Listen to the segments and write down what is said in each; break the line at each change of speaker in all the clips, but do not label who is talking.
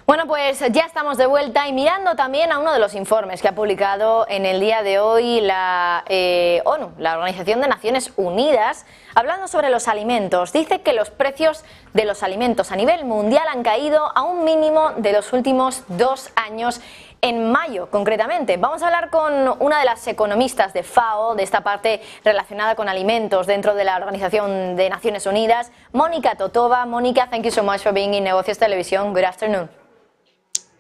Bueno, pues ya estamos de vuelta y mirando también a uno de los informes que ha publicado en el día de hoy la ONU, la Organización de Naciones Unidas, hablando sobre los alimentos. Dice que los precios de los alimentos a nivel mundial han caído a un mínimo de los últimos 2 años, en mayo concretamente. Vamos a hablar con una de las economistas de FAO, de esta parte relacionada con alimentos dentro de la Organización de Naciones Unidas, Mónica Tothova. Mónica, thank you so much for being in Negocios Televisión. Good afternoon.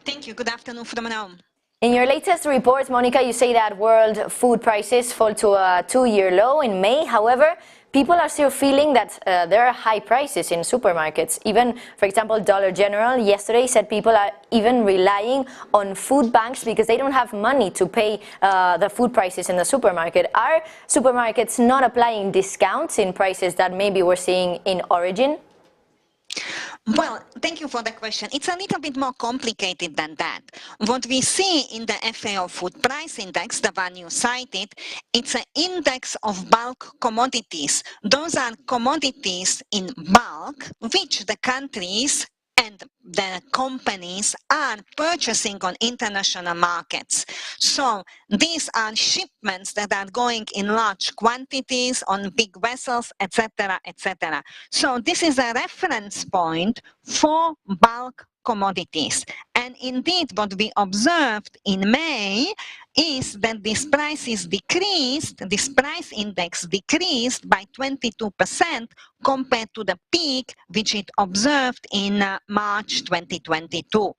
Thank you. Good afternoon from Rome.
In your latest report, Monica, you say that world food prices fall to a 2-year low in May. However, people are still feeling that there are high prices in supermarkets. Even, for example, Dollar General yesterday said people are even relying on food banks because they don't have money to pay the food prices in the supermarket. Are supermarkets not applying discounts in prices that maybe we're seeing in origin?
Well, thank you for the question. It's a little bit more complicated than that. What we see in the FAO Food Price Index, the one you cited, it's an index of bulk commodities. Those are commodities in bulk which the countries and the companies are purchasing on international markets. So these are shipments that are going in large quantities on big vessels, etc., etc. So this is a reference point for bulk commodities. And indeed, what we observed in May is that this price index decreased by 22% compared to the peak which it observed in March 2022.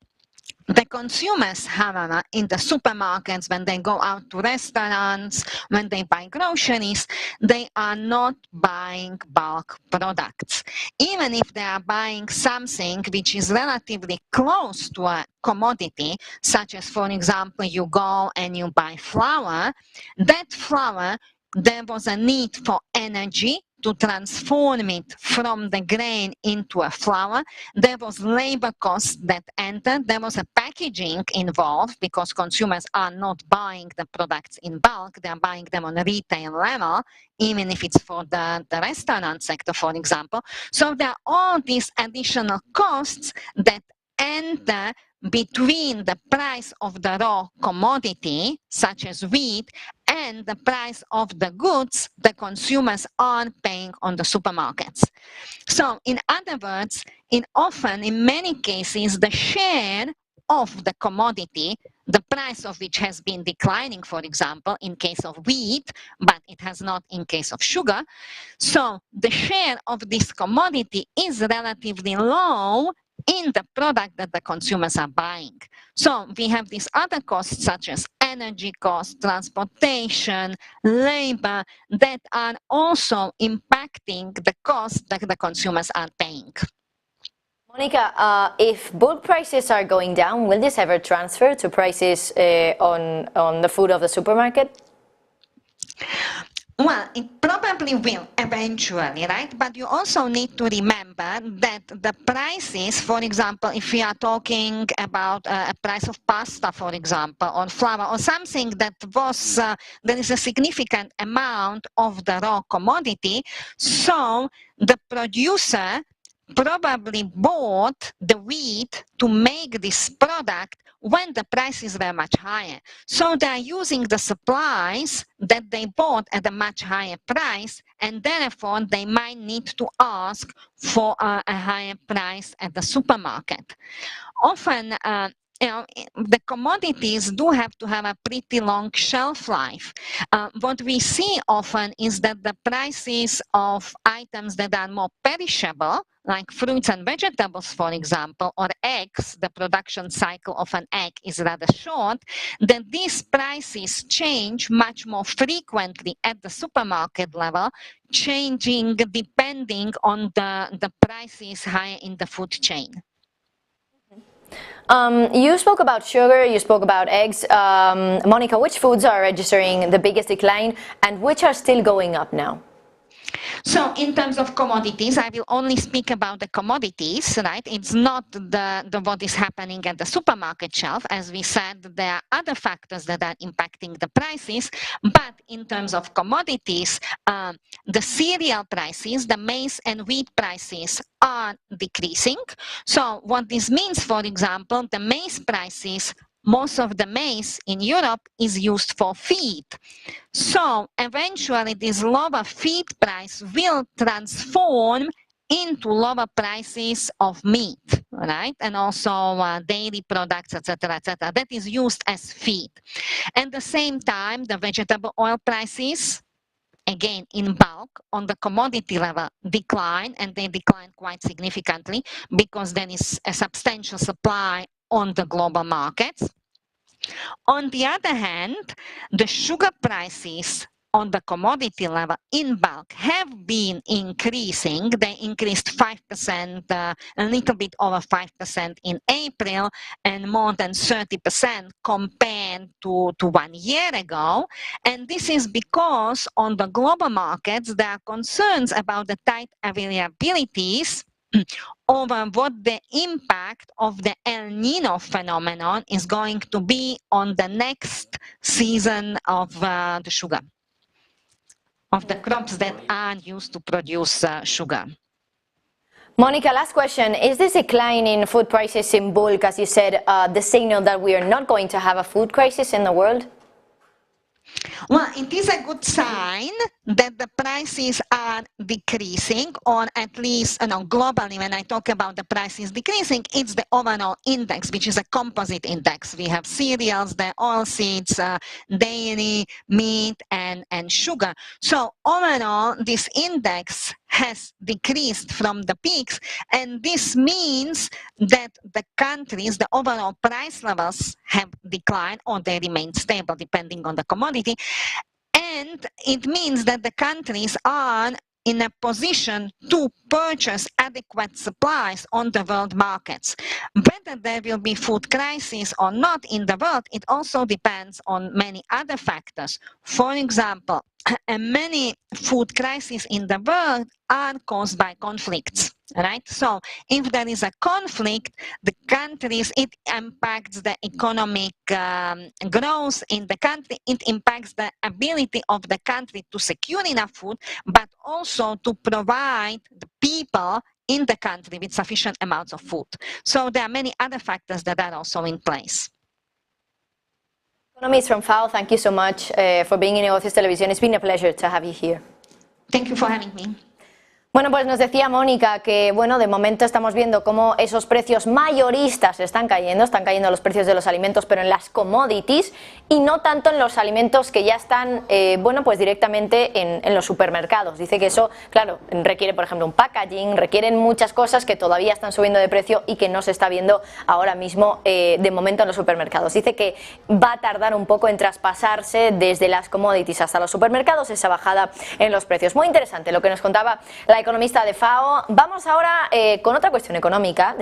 The consumers, however, in the supermarkets, when they go out to restaurants, when they buy groceries, they are not buying bulk products. Even if they are buying something which is relatively close to a commodity, such as, for example, you go and you buy flour, that flour, there was a need for energy to transform it from the grain into a flour. There was labor costs that entered. There was a packaging involved because consumers are not buying the products in bulk. They are buying them on a retail level, even if it's for the restaurant sector, for example. So there are all these additional costs that enter between the price of the raw commodity, such as wheat, and the price of the goods the consumers are paying on the supermarkets. So, in other words, in many cases, the share of the commodity, the price of which has been declining, for example, in case of wheat, but it has not in case of sugar. So, the share of this commodity is relatively low in the product that the consumers are buying. So we have these other costs such as energy costs, transportation, labor, that are also impacting the cost that the consumers are paying.
Monica, if bulk prices are going down, will this ever transfer to prices on the food of the supermarket?
Well, it probably will eventually, right? But you also need to remember that the prices, for example, if we are talking about a price of pasta, for example, or flour, or something that was, there is a significant amount of the raw commodity, so the producer probably bought the wheat to make this product when the prices were much higher. So they are using the supplies that they bought at a much higher price, and therefore they might need to ask for a higher price at the supermarket. Often, the commodities do have to have a pretty long shelf life. What we see often is that the prices of items that are more perishable, like fruits and vegetables, for example, or eggs, the production cycle of an egg is rather short, that these prices change much more frequently at the supermarket level, changing depending on the prices higher in the food chain.
You spoke about sugar, you spoke about eggs. Monica, which foods are registering the biggest decline and which are still going up now?
So in terms of commodities, I will only speak about the commodities, right? It's not the what is happening at the supermarket shelf. As we said, there are other factors that are impacting the prices, but in terms of commodities, the cereal prices, the maize and wheat prices are decreasing. So what this means, for example, the maize prices, most of the maize in Europe is used for feed. So eventually this lower feed price will transform into lower prices of meat, right? And also dairy products, etc., etc. That is used as feed. At the same time, the vegetable oil prices, again in bulk on the commodity level, decline, and they decline quite significantly because there is a substantial supply on the global markets. On the other hand, the sugar prices on the commodity level in bulk have been increasing. They increased 5%, a little bit over 5% in April, and more than 30% compared to 1 year ago. And this is because on the global markets, there are concerns about the tight availabilities over what the impact of the El Nino phenomenon is going to be on the next season of the sugar, of the crops that are used to produce sugar.
Monica, last question. Is this decline in food prices in bulk, as you said, the signal that we are not going to have a food crisis in the world?
Well, it is a good sign that the prices are decreasing, or at least, globally, when I talk about the prices decreasing, it's the overall index, which is a composite index. We have cereals, the oilseeds, dairy, meat, and sugar. So overall, this index has decreased from the peaks, and this means that the countries, the overall price levels have declined, or they remain stable depending on the commodity, and it means that the countries are in a position to purchase adequate supplies on the world markets. Whether there will be food crisis or not in the world, it also depends on many other factors. For example, many food crises in the world are caused by conflicts, right? So if there is a conflict, the countries, it impacts the economic growth in the country, it impacts the ability of the country to secure enough food, but also to provide the people in the country with sufficient amounts of food. So there are many other factors that are also in place.
Economist from FAO, thank you so much for being in Negocios Televisión. It's been a pleasure to have you here.
Thank you for having me.
Bueno, pues nos decía Mónica que, bueno, de momento estamos viendo cómo esos precios mayoristas están cayendo los precios de los alimentos, pero en las commodities y no tanto en los alimentos que ya están, bueno, pues directamente en los supermercados. Dice que eso, claro, requiere, por ejemplo, un packaging, requieren muchas cosas que todavía están subiendo de precio y que no se está viendo ahora mismo, de momento, en los supermercados. Dice que va a tardar un poco en traspasarse desde las commodities hasta los supermercados esa bajada en los precios. Muy interesante lo que nos contaba la economista de FAO. Vamos ahora con otra cuestión económica.